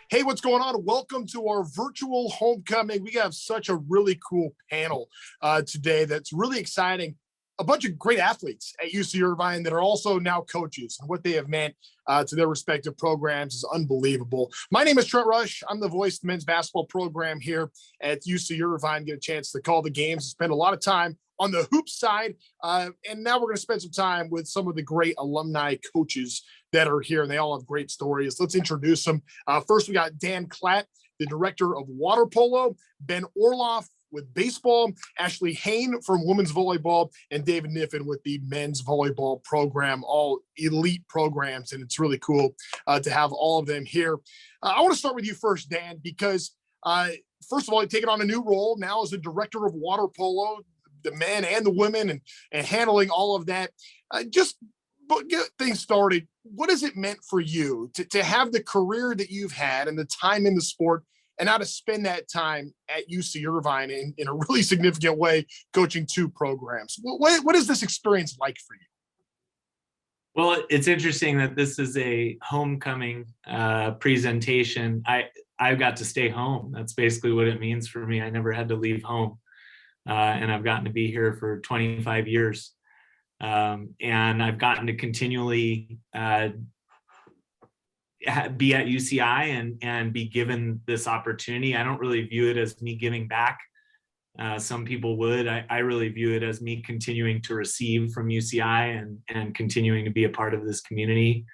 Hey, what's going on? Welcome to our virtual homecoming. We have such a really cool panel today that's really exciting. A bunch of great athletes at UC Irvine that are also now coaches, and what they have meant to their respective programs is unbelievable. My name is Trent Rush. I'm the voice of the men's basketball program here at UC Irvine. Get a chance to call the games, spend a lot of time on the hoop side. And now we're going to spend some time with some of the great alumni coaches that are here, and they all have great stories. Let's introduce them. First, we got Dan Klatt, the director of water polo, Ben Orloff with baseball, Ashlie Hain from women's volleyball, and David Kniffin with the men's volleyball program, all elite programs. And it's really cool to have all of them here. I want to start with you first, Dan, because first of all, you're taking on a new role now as the director of water polo, the men and the women, and handling all of that. But get things started. What has it meant for you to have the career that you've had and the time in the sport, and now to spend that time at UC Irvine in a really significant way, coaching two programs? What is this experience like for you? Well, it's interesting that this is a homecoming presentation. I got to stay home. That's basically what it means for me. I never had to leave home. And I've gotten to be here for 25 years. And I've gotten to continually be at UCI and be given this opportunity. I don't really view it as me giving back. Some people would. I really view it as me continuing to receive from UCI and continuing to be a part of this community.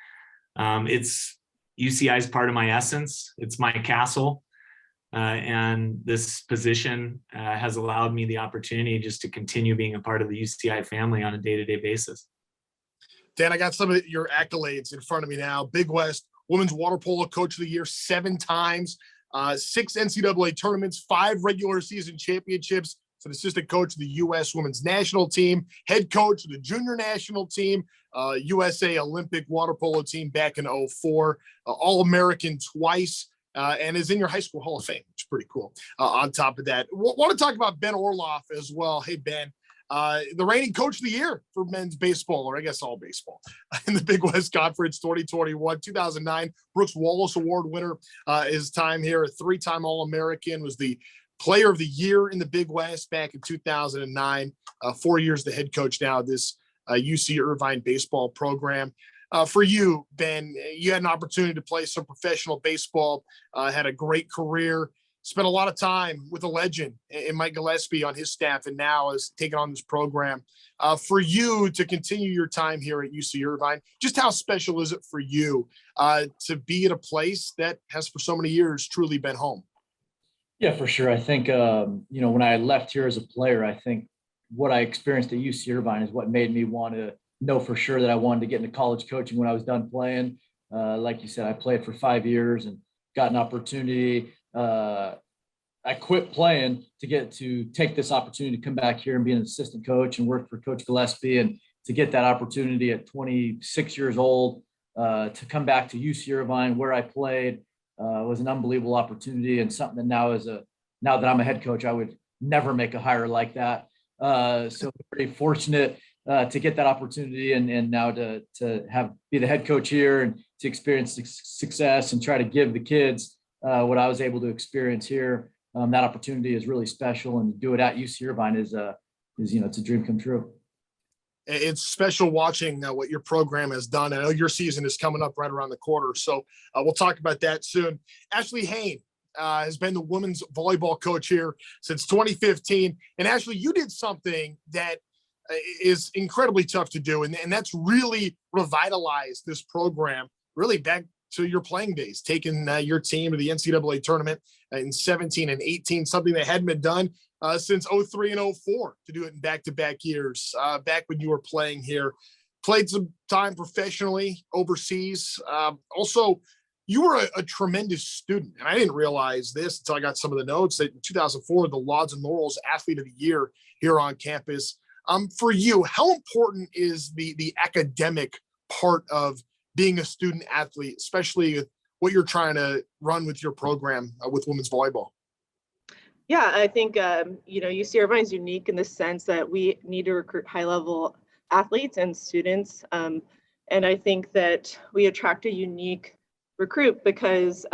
UCI is part of my essence. It's my castle. And this position has allowed me the opportunity just to continue being a part of the UCI family on a day-to-day basis. Dan, I got some of your accolades in front of me now. Big West Women's Water Polo Coach of the Year 7 times, 6 NCAA tournaments, 5 regular season championships. As an assistant coach of the U.S. Women's National Team, head coach of the Junior National Team, USA Olympic Water Polo Team back in 2004, All-American twice. And is in your high school Hall of Fame, which is pretty cool. On top of that, want to talk about Ben Orloff as well. Hey, Ben, the reigning coach of the year for men's baseball, or I guess all baseball, in the Big West Conference 2021, 2009 Brooks Wallace Award winner. His time here, a 3-time All-American, was the player of the year in the Big West back in 2009. 4 years the head coach now of this UC Irvine baseball program. For you, Ben, you had an opportunity to play some professional baseball, had a great career, spent a lot of time with a legend in Mike Gillespie on his staff, and now has taken on this program. For you to continue your time here at UC Irvine, just how special is it for you to be at a place that has for so many years truly been home? Yeah, for sure. I think, when I left here as a player, I think what I experienced at UC Irvine is what made me want to know for sure that I wanted to get into college coaching when I was done playing. Like you said, I played for 5 years and got an opportunity. I quit playing to take this opportunity to come back here and be an assistant coach and work for Coach Gillespie, and to get that opportunity at 26 years old to come back to UC Irvine where I played was an unbelievable opportunity, and something that now that I'm a head coach, I would never make a hire like that. So very fortunate to get that opportunity and now to be the head coach here and to experience success and try to give the kids what I was able to experience here. That opportunity is really special, and to do it at UC Irvine is it's a dream come true. It's special watching what your program has done. I know your season is coming up right around the corner, so we'll talk about that soon. Ashlie Hain has been the women's volleyball coach here since 2015. And Ashlie, you did something that is incredibly tough to do, and that's really revitalized this program really back to your playing days, taking your team to the NCAA tournament in 17 and 18, something that hadn't been done since 03 and 04, to do it in back-to-back years, back when you were playing here. Played some time professionally overseas. Also, you were a tremendous student, and I didn't realize this until I got some of the notes, that in 2004, the Lauds and Laurels Athlete of the Year here on campus. For you, how important is the academic part of being a student athlete, especially what you're trying to run with your program with women's volleyball? Yeah, I think, UC Irvine is unique in the sense that we need to recruit high-level athletes and students. And I think that we attract a unique recruit because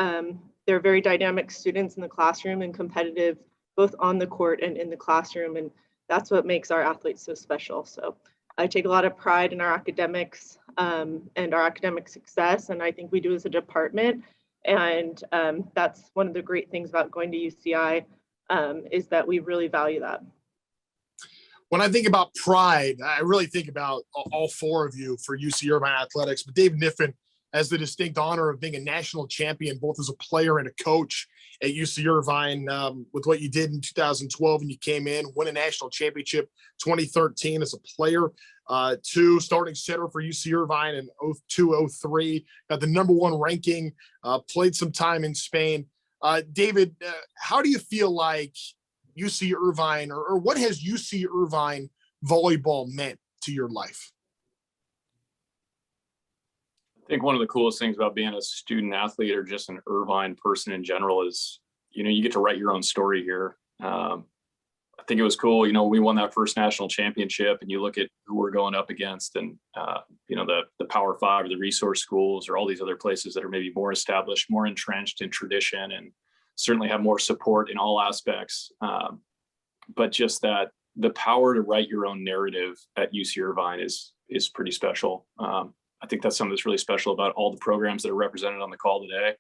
they're very dynamic students in the classroom and competitive both on the court and in the classroom. And that's what makes our athletes so special. So I take a lot of pride in our academics and our academic success. And I think we do as a department. And that's one of the great things about going to UCI is that we really value that. When I think about pride, I really think about all four of you for UC Irvine Athletics, but Dave Kniffin has the distinct honor of being a national champion, both as a player and a coach at UC Irvine with what you did in 2012 when you came in, win a national championship 2013 as a player, two starting center for UC Irvine in 02-03, got the #1 ranking, played some time in Spain. David, how do you feel like UC Irvine or what has UC Irvine volleyball meant to your life? I think one of the coolest things about being a student athlete or just an Irvine person in general is, you get to write your own story here. I think it was cool. We won that first national championship and you look at who we're going up against and, the Power Five or the resource schools or all these other places that are maybe more established, more entrenched in tradition and certainly have more support in all aspects. But just that the power to write your own narrative at UC Irvine is pretty special. I think that's something that's really special about all the programs that are represented on the call today.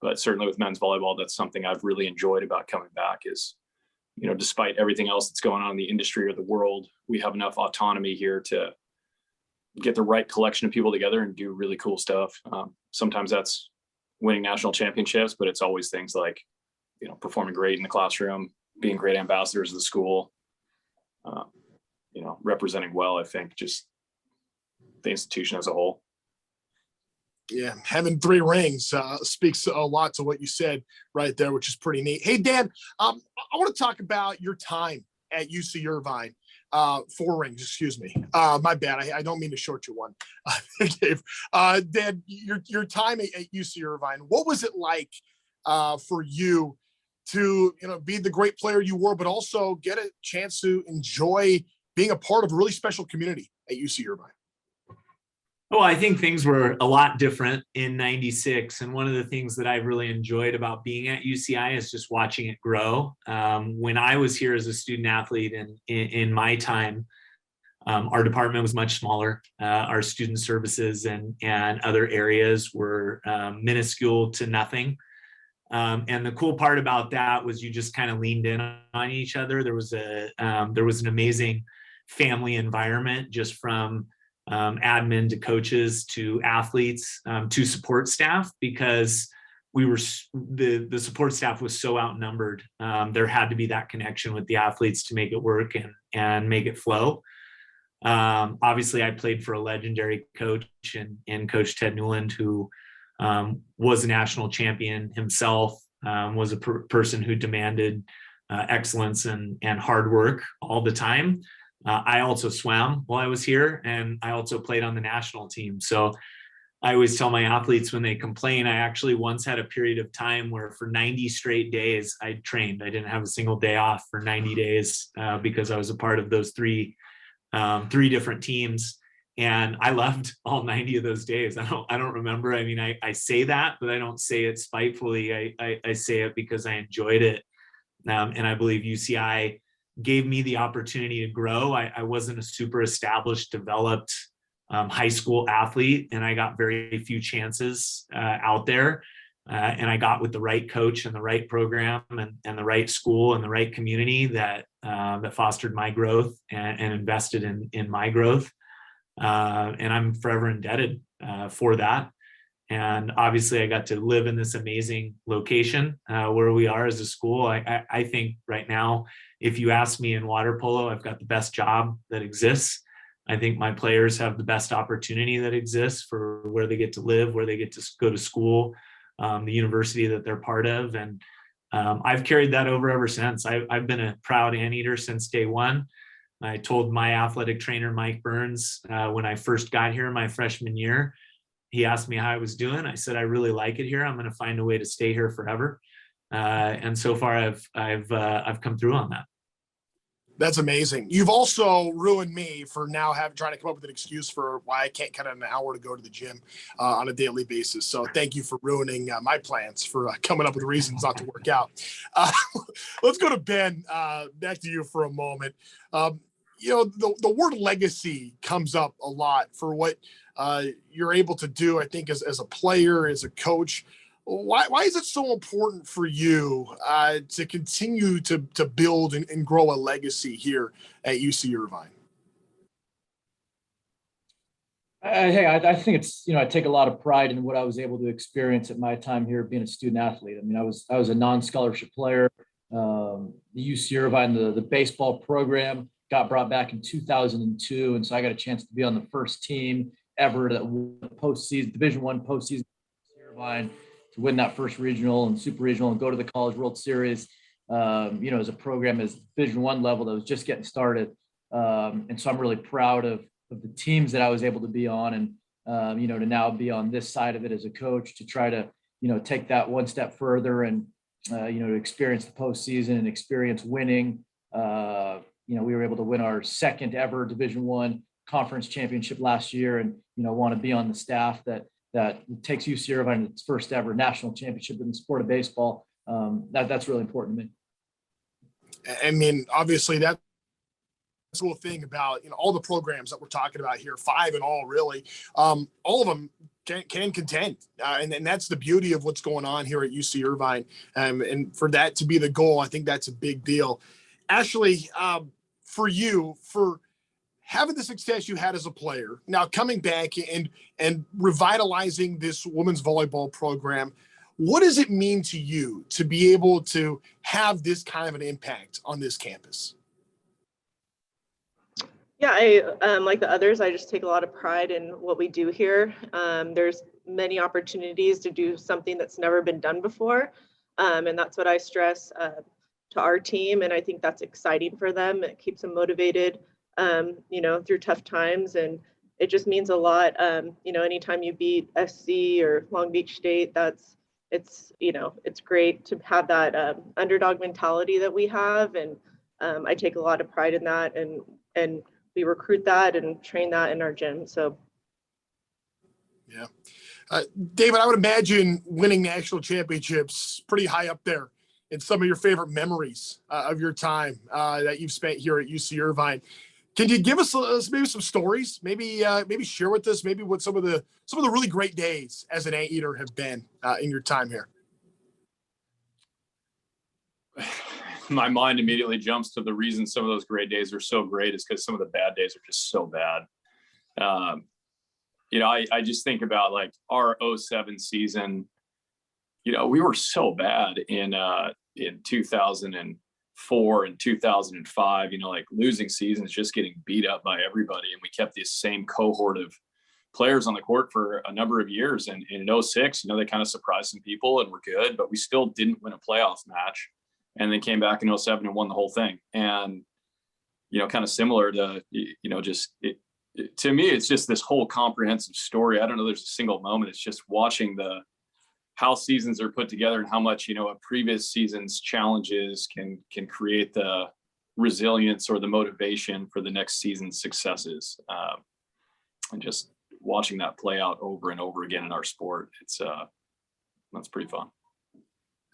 But certainly with men's volleyball, that's something I've really enjoyed about coming back is, despite everything else that's going on in the industry or the world, we have enough autonomy here to get the right collection of people together and do really cool stuff. Sometimes that's winning national championships, but it's always things like, performing great in the classroom, being great ambassadors of the school, representing well, I think, just the institution as a whole. Yeah, having 3 rings speaks a lot to what you said right there, which is pretty neat. Hey, Dan, I want to talk about your time at UC Irvine. 4 rings, excuse me. My bad. I don't mean to short you one, Dave. Dan, your time at UC Irvine, what was it like for you to be the great player you were, but also get a chance to enjoy being a part of a really special community at UC Irvine? Oh, I think things were a lot different in '96. And one of the things that I really enjoyed about being at UCI is just watching it grow. When I was here as a student athlete and in my time, our department was much smaller. Our student services and other areas were minuscule to nothing. And the cool part about that was you just kind of leaned in on each other. There was an amazing family environment, just from admin to coaches to athletes to support staff, because the support staff was so outnumbered. There had to be that connection with the athletes to make it work and make it flow. Obviously, I played for a legendary coach in Coach Ted Newland, who was a national champion himself, was a person who demanded excellence and hard work all the time. I also swam while I was here, and I also played on the national team. So I always tell my athletes when they complain, I actually once had a period of time where for 90 straight days I trained. I didn't have a single day off for 90 days because I was a part of those three different teams. And I loved all 90 of those days. I don't remember. I mean, I say that, but I don't say it spitefully. I say it because I enjoyed it. And I believe UCI gave me the opportunity to grow. I wasn't a super established, developed high school athlete, and I got very few chances out there. And I got with the right coach and the right program and the right school and the right community that fostered my growth and invested in my growth. And I'm forever indebted for that. And obviously I got to live in this amazing location where we are as a school. I think right now, if you ask me in water polo, I've got the best job that exists. I think my players have the best opportunity that exists for where they get to live, where they get to go to school, the university that they're part of. And I've carried that over ever since. I've been a proud anteater since day one. I told my athletic trainer, Mike Burns, when I first got here my freshman year, he asked me how I was doing. I said, I really like it here. I'm going to find a way to stay here forever. And so far I've come through on that. That's amazing. You've also ruined me for now trying to come up with an excuse for why I can't cut out an hour to go to the gym on a daily basis. So thank you for ruining my plans for coming up with reasons not to work out. Let's go to Ben. Back to you for a moment. The word legacy comes up a lot for what you're able to do, I think, as a player, as a coach. Why is it so important for you to continue to build and grow a legacy here at UC Irvine? Hey, I think it's, I take a lot of pride in what I was able to experience at my time here being a student athlete. I mean, I was a non-scholarship player. The UC Irvine, the baseball program got brought back in 2002. And so I got a chance to be on the first team ever that won the postseason, Division I postseason at UC Irvine, to win that first regional and super regional and go to the College World Series, as a program as Division I level that was just getting started. And so I'm really proud of the teams that I was able to be on and, to now be on this side of it as a coach to try to, take that one step further and, to experience the postseason and experience winning. We were able to win our second ever Division I conference championship last year and, want to be on the staff that takes UC Irvine its first ever national championship in the sport of baseball. That's really important to me. I mean, obviously that's the cool thing about, all the programs that we're talking about here, 5 in all, really, all of them can contend. And that's the beauty of what's going on here at UC Irvine. And for that to be the goal, I think that's a big deal. Ashlie, for you, for having the success you had as a player, now coming back and revitalizing this women's volleyball program, what does it mean to you to be able to have this kind of an impact on this campus? Yeah, I like the others, I just take a lot of pride in what we do here. There's many opportunities to do something that's never been done before. And that's what I stress to our team. And I think that's exciting for them. It keeps them motivated, through tough times. And it just means a lot. Anytime you beat SC or Long Beach State, it's great to have that underdog mentality that we have. And I take a lot of pride in that. And we recruit that and train that in our gym. So. Yeah. David, I would imagine winning national championships pretty high up there in some of your favorite memories of your time that you've spent here at UC Irvine. Can you give us maybe some stories? Maybe share with us maybe what some of the really great days as an Anteater have been in your time here. My mind immediately jumps to the reason some of those great days are so great is because some of the bad days are just so bad. I just think about like our 07 season. We were so bad in 2004 and 2005. Like losing seasons, just getting beat up by everybody, and we kept this same cohort of players on the court for a number of years. And in 06, they kind of surprised some people and were good, but we still didn't win a playoff match. And then came back in 07 and won the whole thing. And, kind of similar to, to me, it's just this whole comprehensive story. I don't know, there's a single moment. It's just watching how seasons are put together and how much, a previous season's challenges can create the resilience or the motivation for the next season's successes. And just watching that play out over and over again in our sport, that's pretty fun.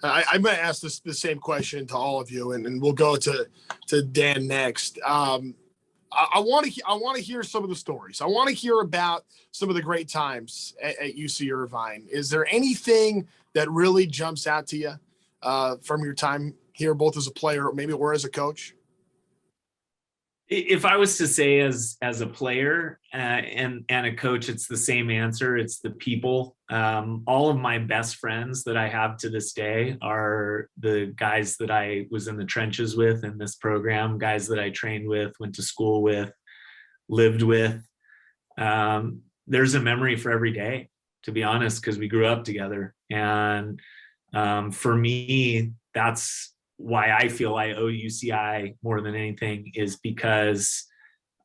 I'm going to ask the same question to all of you, and we'll go to Dan next. I want to hear some of the stories. I want to hear about some of the great times at UC Irvine. Is there anything that really jumps out to you from your time here, both as a player, maybe, or as a coach? If I was to say as a player and a coach, it's the same answer. It's the people. All of my best friends that I have to this day are the guys that I was in the trenches with in this program, guys that I trained with, went to school with, lived with. There's a memory for every day, to be honest, because we grew up together. And for me, that's why I feel I owe UCI more than anything, is because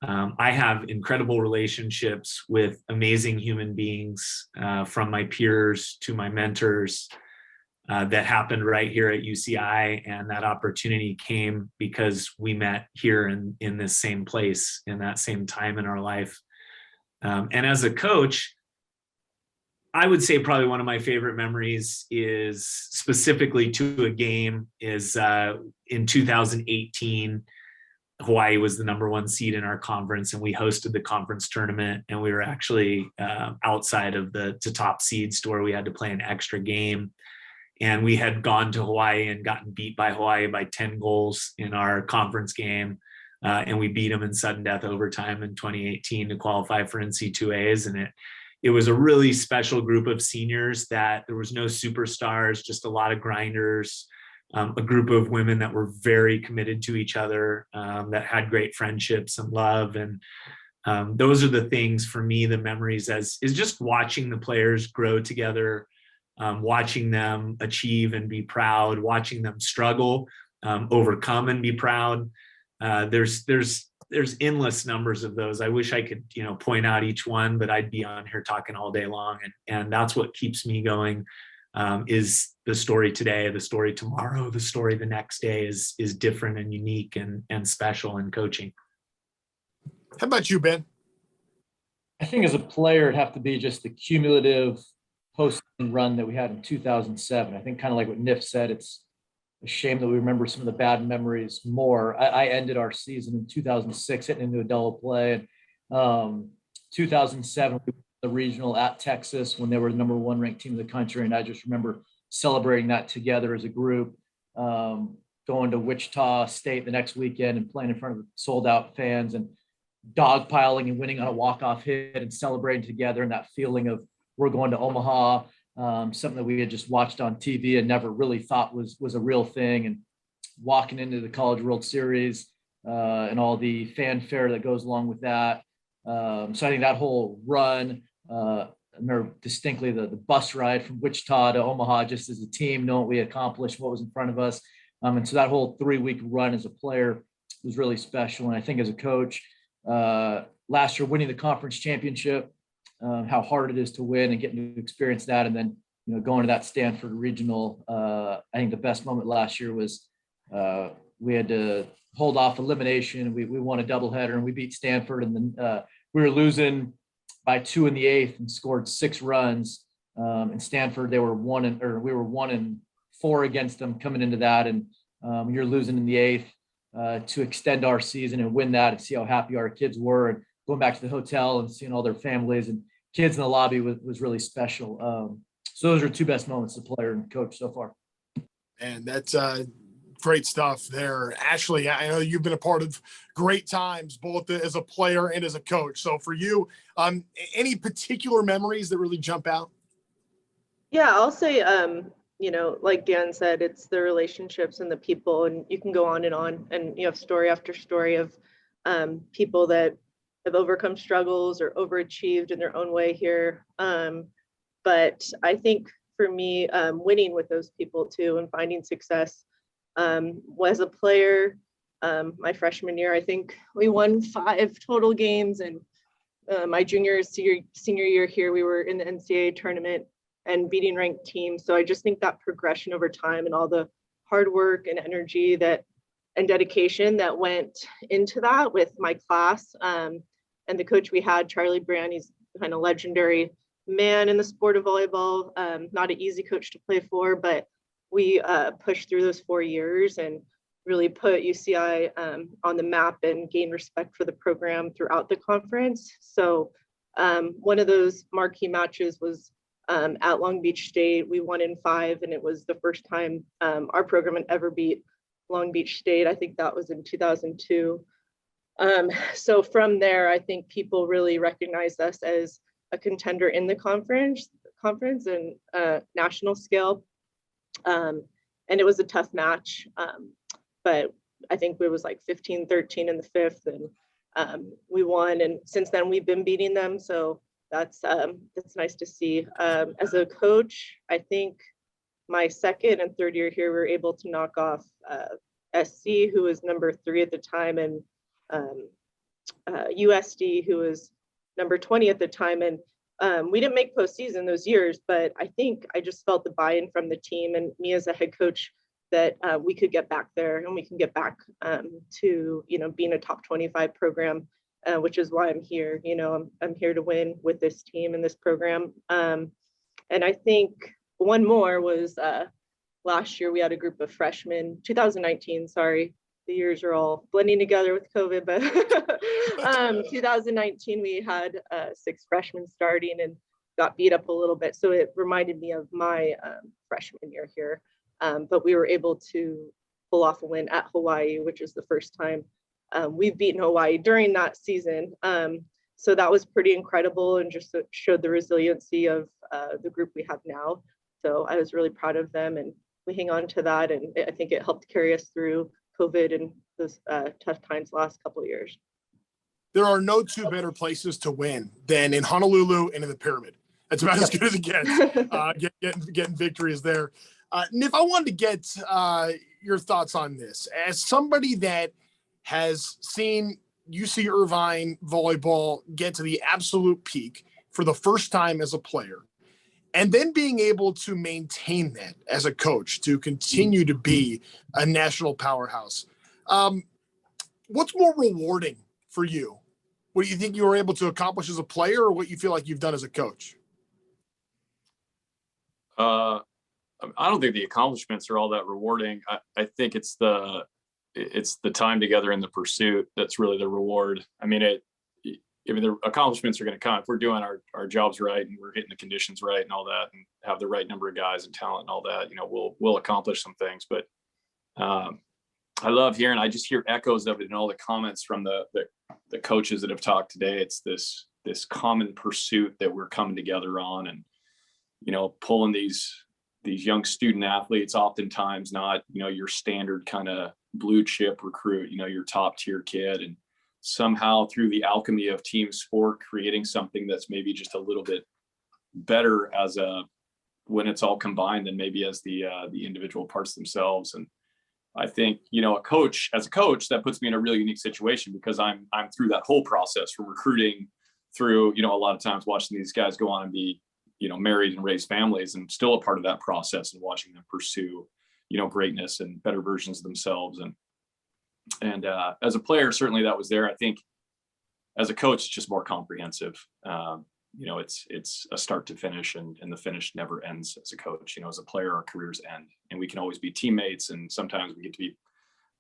I have incredible relationships with amazing human beings, from my peers to my mentors, that happened right here at UCI. And that opportunity came because we met here in this same place in that same time in our life. And as a coach, I would say probably one of my favorite memories is specifically to a game is in 2018. Hawaii was the #1 seed in our conference, and we hosted the conference tournament, and we were actually outside of the top seeds to where we had to play an extra game. And we had gone to Hawaii and gotten beat by Hawaii by 10 goals in our conference game. And we beat them in sudden death overtime in 2018 to qualify for NC2As. And it was a really special group of seniors that there was no superstars, just a lot of grinders, a group of women that were very committed to each other, that had great friendships and love. And those are the things for me, the memories is just watching the players grow together, watching them achieve and be proud, watching them struggle, overcome and be proud. There's endless numbers of those. I wish I could, point out each one, but I'd be on here talking all day long. And that's what keeps me going, is the story today, the story tomorrow, the story the next day is different and unique and special in coaching. How about you, Ben? I think as a player, it'd have to be just the cumulative postseason run that we had in 2007. I think kind of like what Kniff said, it's a shame that we remember some of the bad memories more. I ended our season in 2006 hitting into a double play. And 2007, we won the regional at Texas when they were the #1 ranked team in the country. And I just remember celebrating that together as a group, going to Wichita State the next weekend and playing in front of sold out fans and dogpiling and winning on a walk-off hit and celebrating together, and that feeling of we're going to Omaha, something that we had just watched on TV and never really thought was a real thing, and walking into the College World Series and all the fanfare that goes along with that. So I think that whole run, I remember distinctly the bus ride from Wichita to Omaha just as a team, knowing what we accomplished, what was in front of us. And so that whole 3-week run as a player was really special. And I think as a coach, last year winning the conference championship, how hard it is to win and getting to experience that. And then, going to that Stanford regional, I think the best moment last year was we had to hold off elimination. We won a doubleheader and we beat Stanford. And then we were losing by 2 in the 8th and scored 6 runs. And Stanford, we were 1-4 against them coming into that. And you're losing in the 8th to extend our season and win that and see how happy our kids were, and going back to the hotel and seeing all their families and kids in the lobby was really special. So those are 2 best moments as a player and coach so far. And that's great stuff there. Ashlie, I know you've been a part of great times, both as a player and as a coach. So for you, any particular memories that really jump out? Yeah, I'll say, like Dan said, it's the relationships and the people, and you can go on, and you have story after story of people that have overcome struggles or overachieved in their own way here. But I think for me, winning with those people too and finding success, was a player, my freshman year, I think we won 5 total games, and my senior year here, we were in the NCAA tournament and beating ranked teams. So I just think that progression over time and all the hard work and energy and dedication that went into that with my class, and the coach we had, Charlie Brand, he's kind of legendary man in the sport of volleyball. Not an easy coach to play for, but we pushed through those 4 years and really put UCI on the map and gained respect for the program throughout the conference. So one of those marquee matches was at Long Beach State. We won in 5, and it was the first time our program had ever beat Long Beach State. I think that was in 2002. So from there, I think people really recognized us as a contender in the conference and national scale. And it was a tough match, but I think it was like 15-13 in the 5th, and we won. And since then, we've been beating them. So that's nice to see. As a coach, I think my 2nd and 3rd year here, we were able to knock off SC, who was #3 at the time, and USD, who was number 20 at the time. And We didn't make postseason those years, but I think I just felt the buy-in from the team and me as a head coach that we could get back there and we can get back to, being a top 25 program, which is why I'm here. I'm here to win with this team and this program. And I think one more was last year we had a group of freshmen, 2019, sorry, the years are all blending together with COVID, but 2019 we had 6 freshmen starting and got beat up a little bit. So it reminded me of my freshman year here. But we were able to pull off a win at Hawaii, which is the first time we've beaten Hawaii during that season. So that was pretty incredible and just showed the resiliency of the group we have now. So I was really proud of them and we hang on to that. And I think it helped carry us through COVID and those tough times the last couple of years. There are no two better places to win than in Honolulu and in the Pyramid. That's about as good as it gets. Getting victories there. Niff, I wanted to get your thoughts on this. As somebody that has seen UC Irvine volleyball get to the absolute peak for the first time as a player, and then being able to maintain that as a coach to continue to be a national powerhouse. What's more rewarding for you? What do you think you were able to accomplish as a player or what you feel like you've done as a coach? I don't think the accomplishments are all that rewarding. I think it's the time together in the pursuit that's really the reward. The accomplishments are going to come if we're doing our jobs right and we're hitting the conditions right and all that, and have the right number of guys and talent and all that. We'll accomplish some things. But I love hearing. I just hear echoes of it in all the comments from the coaches that have talked today. It's this common pursuit that we're coming together on, and pulling these young student athletes, oftentimes not your standard kind of blue chip recruit, your top tier kid, and somehow through the alchemy of team sport, creating something that's maybe just a little bit better when it's all combined than maybe as the individual parts themselves. And I think, as a coach, that puts me in a really unique situation because I'm through that whole process from recruiting through, a lot of times watching these guys go on and be, married and raise families, and still a part of that process and watching them pursue, greatness and better versions of themselves. And as a player, certainly that was there. I think as a coach, it's just more comprehensive. It's a start to finish, and the finish never ends as a coach. As a player, our careers end, and we can always be teammates, and sometimes we get to be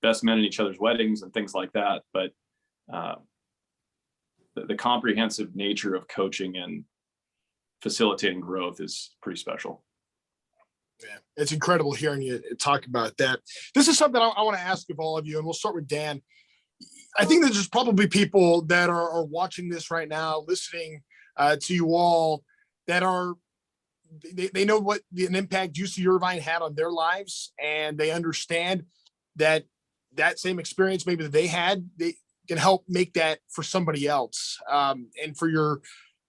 best men in each other's weddings and things like that. But the comprehensive nature of coaching and facilitating growth is pretty special. Yeah, it's incredible hearing you talk about that. This is something I want to ask of all of you, and we'll start with Dan. I think there's probably people that are watching this right now, listening to you all, that they know what an impact UC Irvine had on their lives, and they understand that same experience maybe that they had, they can help make that for somebody else, and for your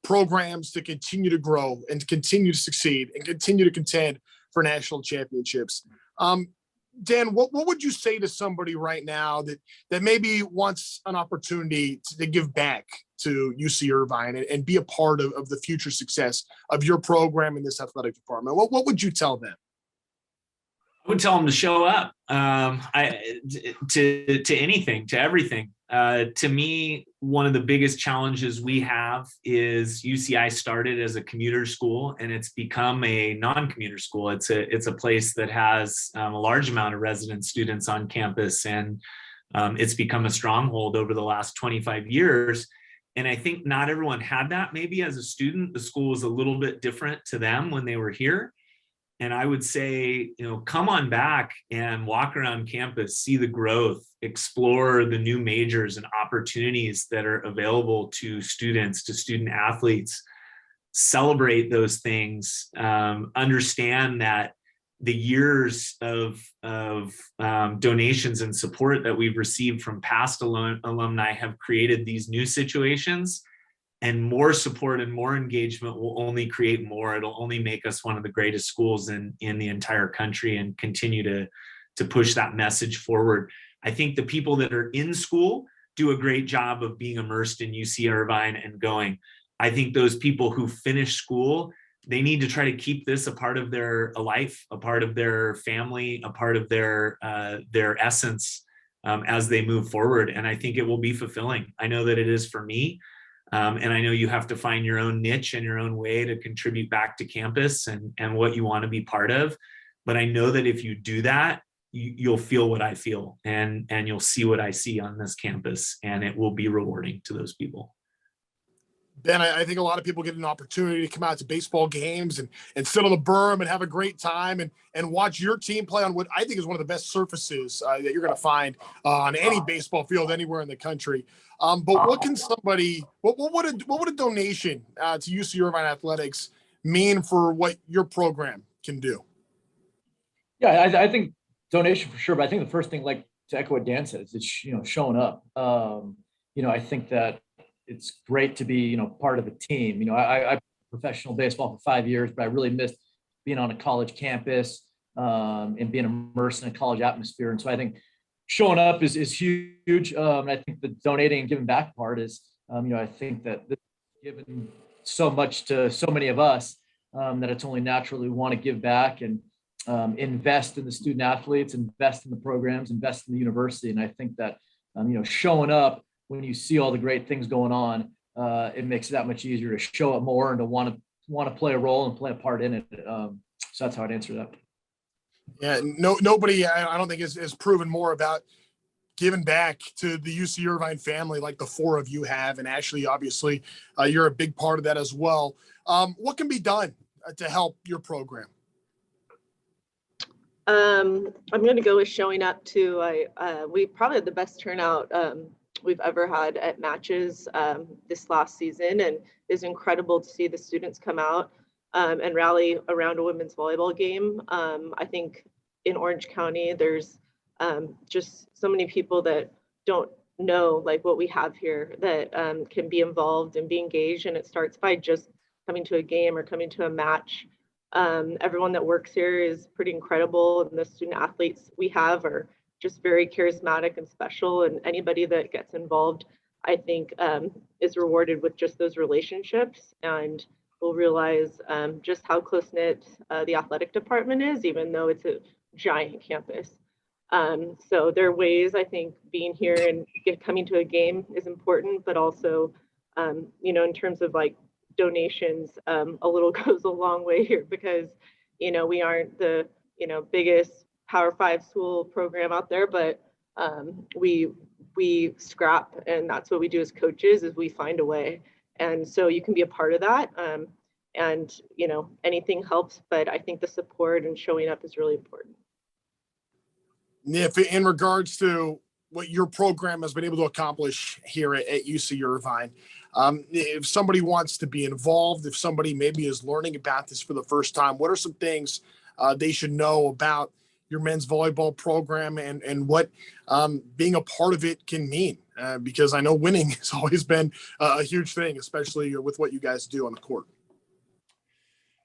programs to continue to grow and to continue to succeed and continue to contend for national championships. Dan, what would you say to somebody right now that maybe wants an opportunity to give back to UC Irvine and be a part of the future success of your program in this athletic department? What would you tell them? I would tell them to show up to anything, to everything. To me, one of the biggest challenges we have is UCI started as a commuter school and it's become a non-commuter school. It's a place that has a large amount of resident students on campus, and it's become a stronghold over the last 25 years. And I think not everyone had that. Maybe as a student, the school was a little bit different to them when they were here. And I would say, come on back and walk around campus, see the growth, explore the new majors and opportunities that are available to students, to student athletes, celebrate those things, understand that the years of donations and support that we've received from past alumni have created these new situations. And more support and more engagement will only create more. It'll only make us one of the greatest schools in the entire country and continue to push that message forward. I think the people that are in school do a great job of being immersed in UC Irvine and going. I think those people who finish school, they need to try to keep this a part of their life, a part of their family, a part of their essence as they move forward. And I think it will be fulfilling. I know that it is for me. And I know you have to find your own niche and your own way to contribute back to campus and what you want to be part of. But I know that if you do that, you'll feel what I feel and you'll see what I see on this campus, and it will be rewarding to those people. Ben, I think a lot of people get an opportunity to come out to baseball games and sit on the berm and have a great time and watch your team play on what I think is one of the best surfaces that you're going to find on any baseball field anywhere in the country. But what can somebody, what would a donation to UC Irvine Athletics mean for what your program can do? Yeah, I think donation for sure, but I think the first thing, like to echo what Dan said, is showing up. I think that it's great to be, part of a team. I played professional baseball for 5 years, but I really missed being on a college campus and being immersed in a college atmosphere. And so I think showing up is huge. And I think the donating and giving back part is, I think that this is given so much to so many of us that it's only natural we want to give back and invest in the student athletes, invest in the programs, invest in the university. And I think that, showing up when you see all the great things going on, it makes it that much easier to show up more and to want to play a role and play a part in it. So that's how I'd answer that. Yeah, nobody I don't think has proven more about giving back to the UC Irvine family like the four of you have. And Ashlie, obviously, you're a big part of that as well. What can be done to help your program? I'm going to go with showing up too. We probably had the best turnout we've ever had at matches this last season, and it's incredible to see the students come out and rally around a women's volleyball game. I think in Orange County, there's just so many people that don't know like what we have here that can be involved and be engaged, and it starts by just coming to a game or coming to a match. Everyone that works here is pretty incredible, and the student athletes we have are just very charismatic and special, and anybody that gets involved, I think, is rewarded with just those relationships, and will realize just how close-knit the athletic department is, even though it's a giant campus. So there are ways, I think, being here and coming to a game is important, but also, in terms of like donations, a little goes a long way here, because, we aren't the, biggest Power 5 school program out there, but we scrap, and that's what we do as coaches, is we find a way. And so you can be a part of that, and anything helps, but I think the support and showing up is really important. If in regards to what your program has been able to accomplish here at UC Irvine, if somebody wants to be involved, if somebody maybe is learning about this for the first time, what are some things they should know about your men's volleyball program and what being a part of it can mean? Because I know winning has always been a huge thing, especially with what you guys do on the court.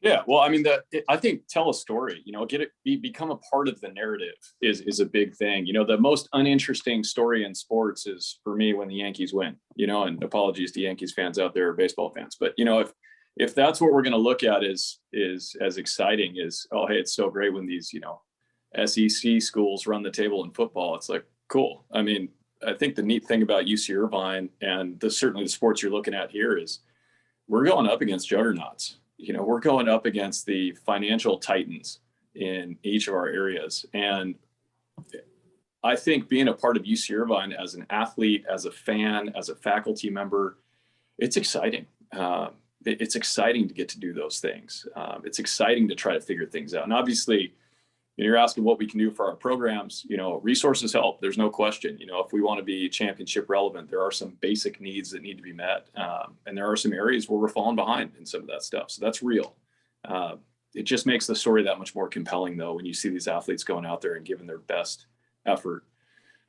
Yeah, well, I mean, I think tell a story, become a part of the narrative is a big thing. The most uninteresting story in sports is, for me, when the Yankees win, and apologies to Yankees fans out there, or baseball fans, but if that's what we're going to look at is as exciting as, oh, hey, it's so great when these, SEC schools run the table in football. It's like, cool. I mean, I think the neat thing about UC Irvine and certainly the sports you're looking at here is we're going up against juggernauts. We're going up against the financial titans in each of our areas. And I think being a part of UC Irvine as an athlete, as a fan, as a faculty member, it's exciting. It's exciting to get to do those things. It's exciting to try to figure things out. And obviously, you're asking what we can do for our programs, resources help. There's no question. If we want to be championship relevant, there are some basic needs that need to be met. And there are some areas where we're falling behind in some of that stuff. So that's real. It just makes the story that much more compelling, though, when you see these athletes going out there and giving their best effort.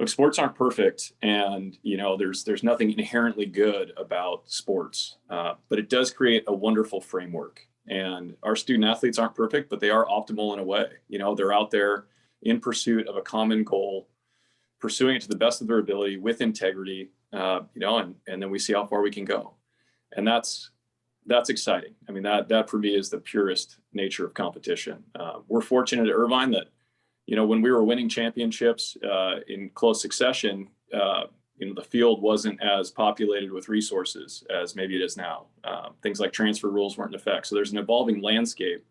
Look, sports aren't perfect, and there's nothing inherently good about sports, but it does create a wonderful framework. And our student athletes aren't perfect, but they are optimal in a way. They're out there in pursuit of a common goal, pursuing it to the best of their ability with integrity, and then we see how far we can go. And that's that's exciting. I mean, that for me is the purest nature of competition. We're fortunate at Irvine that, you know, when we were winning championships in close succession, you know, the field wasn't as populated with resources as maybe it is now. Things like transfer rules weren't in effect. So there's an evolving landscape.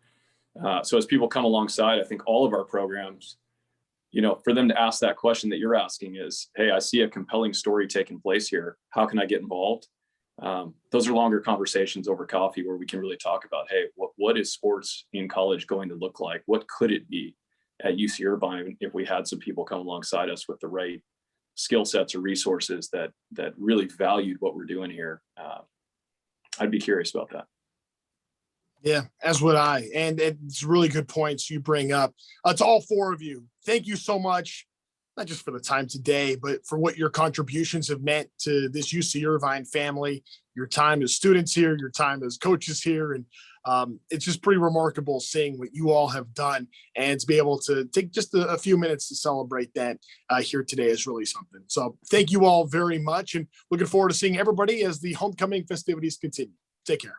So as people come alongside, I think all of our programs, you know, for them to ask that question that you're asking is, hey, I see a compelling story taking place here. How can I get involved? Those are longer conversations over coffee where we can really talk about, hey, what is sports in college going to look like? What could it be at UC Irvine if we had some people come alongside us with the right skill sets or resources that really valued what we're doing here? I'd be curious about that. Yeah, as would I. And it's really good points you bring up. To all four of you, thank you so much, not just for the time today, but for what your contributions have meant to this UC Irvine family, your time as students here, your time as coaches here. And it's just pretty remarkable seeing what you all have done, and to be able to take just a few minutes to celebrate that here today is really something. So thank you all very much, and looking forward to seeing everybody as the homecoming festivities continue. Take care.